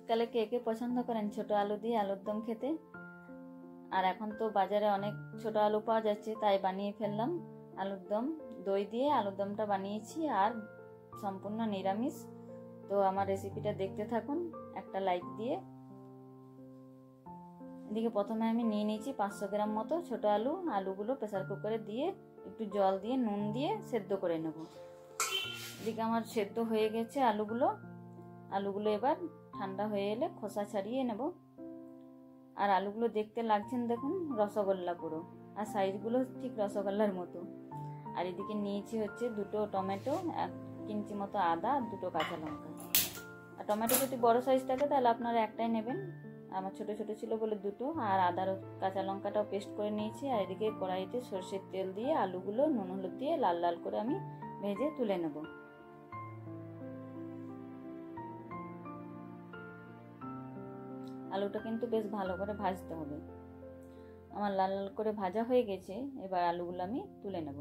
শীতকালে কে কে পছন্দ করেন ছোট আলু দিয়ে আলুর দম খেতে। আর এখন তো বাজারে অনেক ছোট আলু পাওয়া যাচ্ছে, তাই বানিয়ে ফেললাম আলুর দম। দই দিয়ে আলুর দমটা বানিয়েছি আর সম্পূর্ণ নিরামিষ। তো আমার রেসিপিটা দেখতে থাকুন একটা লাইক দিয়ে। এদিকে প্রথমে আমি নিয়ে নিয়েছি 500 গ্রাম মতো ছোট আলু। আলুগুলো প্রেসার কুকারে দিয়ে একটু জল দিয়ে নুন দিয়ে সেদ্ধ করে নেব। এদিকে আমার সেদ্ধ হয়ে গেছে আলুগুলো এবার ঠান্ডা হয়ে এলে খোসা ছাড়িয়ে নেব। আর আলুগুলো দেখতে লাগছেন দেখুন রসগোল্লা পুরো, আর সাইজগুলো ঠিক রসগোল্লার মতো। আর এদিকে নিয়েছি হচ্ছে 2টো টমেটো, 1 ইঞ্চি মতো আদা, 2টো কাঁচা লঙ্কা। আর টমেটো যদি বড় সাইজ থাকে তাহলে আপনারা একটাই নেবেন, আমার ছোট ছোট ছিল বলে 2টো। আর আদার কাঁচা লঙ্কাটাও পেস্ট করে নিয়েছি। আর এদিকে কড়াইতে সরষের তেল দিয়ে আলুগুলো নুন হলুদ দিয়ে লাল লাল করে আমি ভেজে তুলে নেব। আলুটা কিন্তু বেশ ভালো করে ভাজতে হবে। আমার লাল লাল করে ভাজা হয়ে গেছে, এবার আলুগুলো আমি তুলে নেব।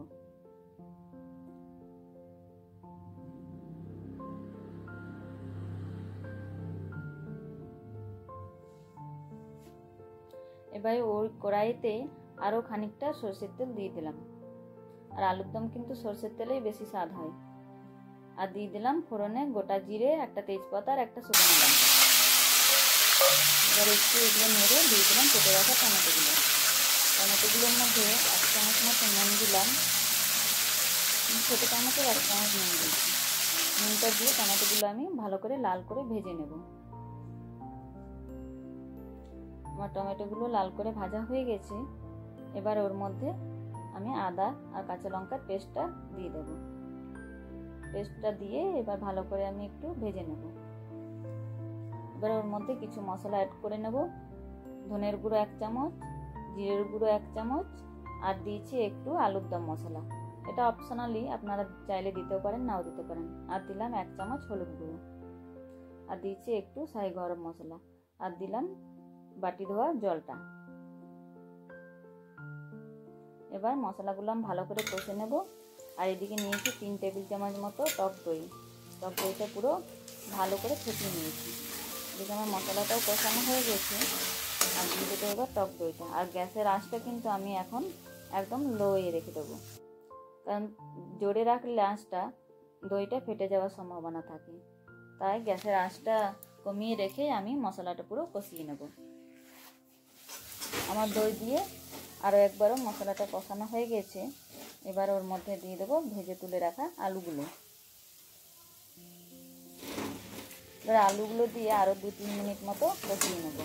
এবার ওই কড়াইতে আরো খানিকটা সরষের তেল দিয়ে দিলাম। আর আলুর দম কিন্তু সরষের তেলেই বেশি স্বাদ হয়। আর দিয়ে দিলাম ফোড়নে গোটা জিরে, একটা তেজপাতা আর একটা শুকনো লঙ্কা। এবার একটু এগুলো নেড়ে দিয়ে দিলাম কেটে রাখা টমেটোগুলোর মধ্যে 1 চামচ মতো নুন দিলাম। ছোট চামচের 1 চামচ নুন দিয়েছি। নুনটা দিয়ে টমেটোগুলো আমি ভালো করে লাল করে ভেজে নেব। আমার টমেটোগুলো লাল করে ভাজা হয়ে গেছে। এবার ওর মধ্যে আমি আদা আর কাঁচা লঙ্কার পেস্টটা দিয়ে দেব। পেস্টটা দিয়ে এবার ভালো করে আমি একটু ভেজে নেব। এবার ওর মধ্যে কিছু মশলা অ্যাড করে নেব। ধনের গুঁড়ো 1 চামচ, জিরের গুঁড়ো 1 চামচ, আর দিয়েছি একটু আলুর দম মশলা। এটা অপশনালি, আপনারা চাইলে দিতেও পারেন নাও দিতে পারেন। আর দিলাম 1 চামচ হলুদ গুঁড়ো, আর দিয়েছি একটু শাহি গরম মশলা, আর দিলাম বাটি ধোয়া জলটা। এবার মশলাগুলো আমি ভালো করে কষে নেব। আর এদিকে নিয়েছি 3 টেবিল চামচ মতো টক দই। টক দইটা পুরো ভালো করে ফেটিয়ে নিয়েছি। এদিকে আমার মশলাটাও কষানো হয়ে গেছে। আর দিয়ে দেবো এবার টক দইটা। আর গ্যাসের আঁচটা কিন্তু আমি এখন একদম লোয়ে রেখে দেবো, কারণ জোরে রাখলে আঁচটা দইটা ফেটে যাওয়ার সম্ভাবনা থাকে। তাই গ্যাসের আঁচটা কমিয়ে রেখে আমি মশলাটা পুরো কষিয়ে নেব। আমার দই দিয়ে আরও একবারও মশলাটা কষানো হয়ে গেছে। এবার ওর মধ্যে দিয়ে দেবো ভেজে তুলে রাখা আলুগুলো। এবার আলুগুলো দিয়ে আরও 2-3 মিনিট মতো কষিয়ে নেব।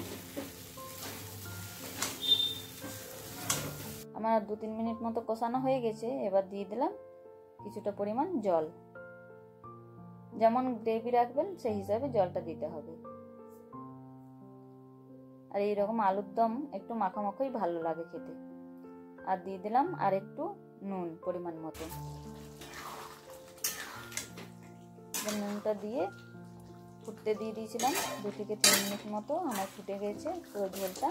আমার 2-3 মিনিট মতো কষানো হয়ে গেছে। এবার দিয়ে দিলাম কিছুটা পরিমাণ জল। যেমন গ্রেভি রাখবেন সেই হিসাবে জলটা দিতে হবে। আর এইরকম আলুর দম একটু মাখামাখাই ভালো লাগে খেতে। আর দিয়ে দিলাম আর একটু নুন পরিমাণ মতো। নুনটা দিয়ে ফুটতে দিয়ে দিয়েছিলাম 2 থেকে 3 মিনিট মতো। আমার ফুটে গেছে পুরো ঝোলটা,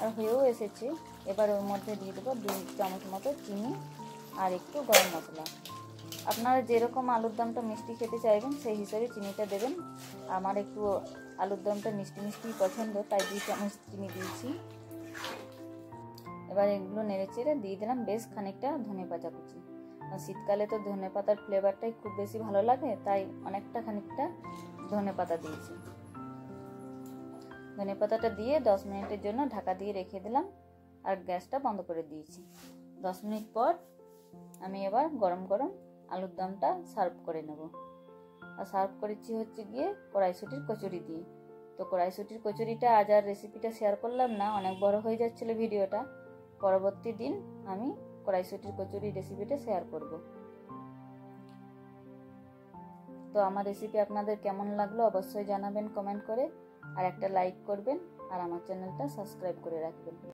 আর হয়েও এসেছে। এবার ওর মধ্যে দিয়ে দেবো 2 চামচ মতো চিনি আর একটু গরম মশলা। আপনারা যেরকম আলুর দমটা মিষ্টি খেতে চাইবেন সেই হিসাবে চিনিটা দেবেন। আমার একটু আলুর দমটা মিষ্টি মিষ্টি পছন্দ, তাই 2 চামচ চিনি দিয়েছি। এবার এগুলো নেড়ে চেড়ে দিয়ে দিলাম বেশ খানিকটা ধনেপাতা কুচি। শীতকালে তো ধনেপাতার ফ্লেভারটাই খুব বেশি ভালো লাগে, তাই খানিকটা ধনেপাতা দিয়েছি। ধনেপাতাটা দিয়ে 10 মিনিটের জন্য ঢাকা দিয়ে রেখে দিলাম আর গ্যাসটা বন্ধ করে দিয়েছি। 10 মিনিট পর আমি এবার গরম গরম আলুর দমটা সার্ভ করে নেব। আর সার্ভ করেছি হচ্ছে গিয়ে কড়াইশুঁটির কচুরি দিয়ে। তো কড়াইশুঁটির কচুরিটা আজ আর রেসিপিটা শেয়ার করলাম না, অনেক বড় হয়ে যাচ্ছিল ভিডিওটা। পরবর্তী দিন আমি কড়াইশুঁটির কচুরি রেসিপিটা শেয়ার করব। তো আমার রেসিপি আপনাদের কেমন লাগলো অবশ্যই জানাবেন কমেন্ট করে, আর একটা লাইক করবেন আর আমার চ্যানেলটা সাবস্ক্রাইব করে রাখবেন।